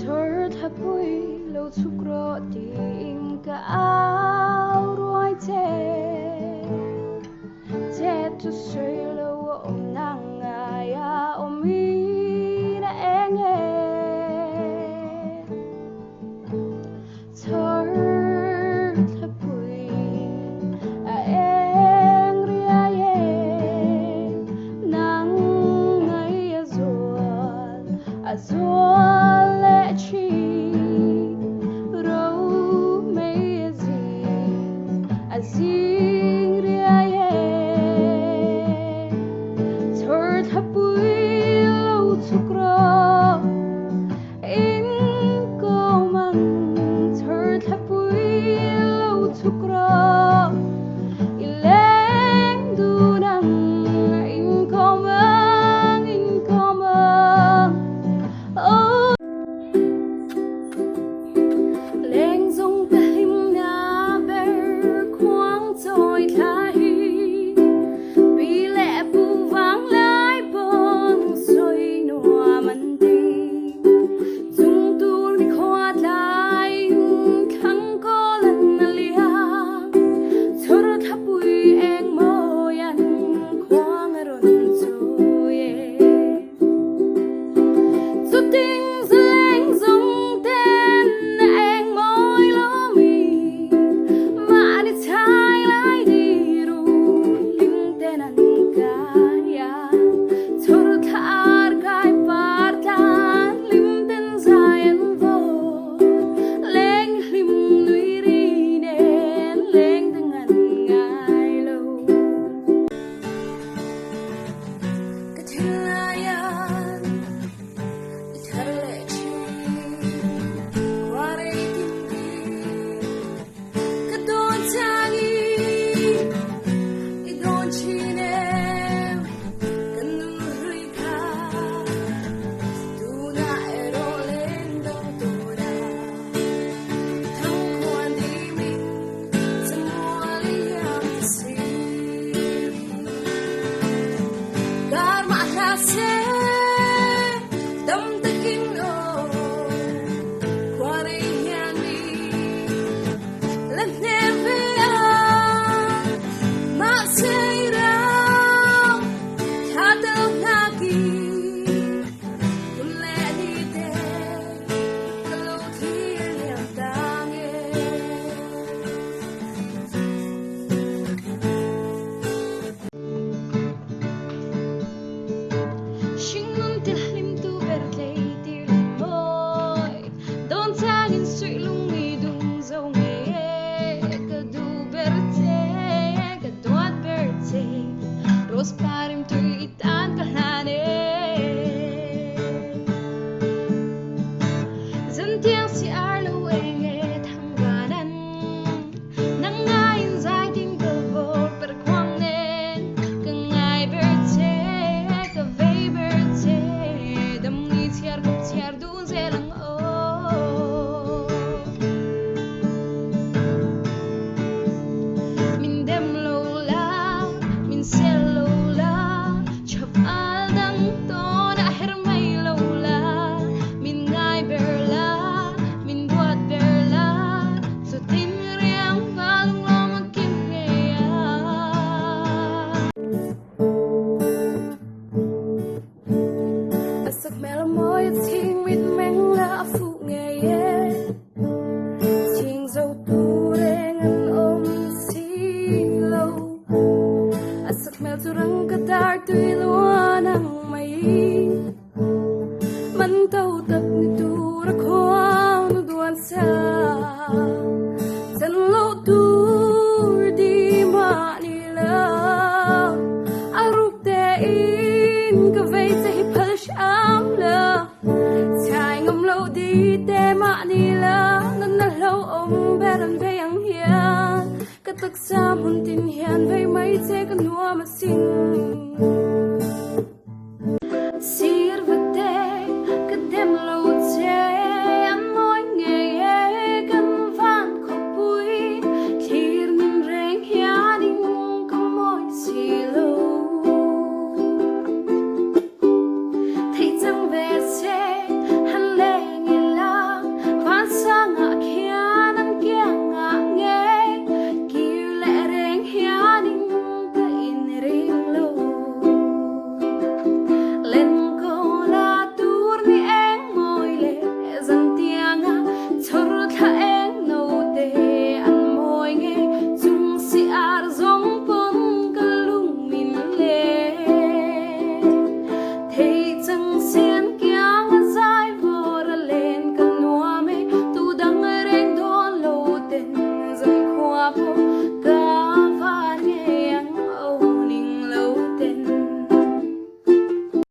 thar thapui lo chukro ting ka ao ruai che tu sui lo om nang ya om mi na enge thar thapui a eng ria ye nang ngai azol le chi ro me azing ria ye thar thapui lo chukro in ko mang thar thapui lo chukro ileng du nang in ko mang oh leng zong ta him na ber khoang trôi thay bi lẽ bu vang lai bon soi nua man ti dung tu ni khoa lai khang ko lan na lia thor thapui eng mo yan khoang ron chu ye su ting leng zong ten eng moi lo mi ma ni chai lai di ru ling ten an kaya thor thar kai par tan lim ten zayan vo leng lim lui ri nen leng dengan ngai lo ketilayan thar le chi ware tinggi kadon changi idon chine kanun ri kha tu na ero len dong tora thang kwan di mi samoli yang si karma khase dam takin o kware yang ni lan neve ma sei ra thadal naki kulle ni te kalo thi liam dang ye Shingun til lim tu bertlei tir boy don tagin sui lung i dung zo nge ka du berte ka duat berte ros parim tu itan kalane zantiang si arlo enge thangganan nang ngain zai ting ka vo per kwang nen ka ngai berte ka vei berte dam ni tiar kup tiar du zelang o min dem lo la min sel lo la chap al dang to na her mai lo la min ngai ber la min duat ber la so tin riang valung lo makin nge ya asak mel moi ting mit meng la fu nge ye ting zo tu reng an om si lo asak mel tu rang ka tar tu luan ang mai man tau tak ni tu ra khoang nu duan sa san lo tu di ma ni la aruk te in ka vei te hi phal sham la chai ngom lo di te ma ni la nan na lo om beran ve ang hian ka tak sam hun tin hian vei mai che ka nuam a sing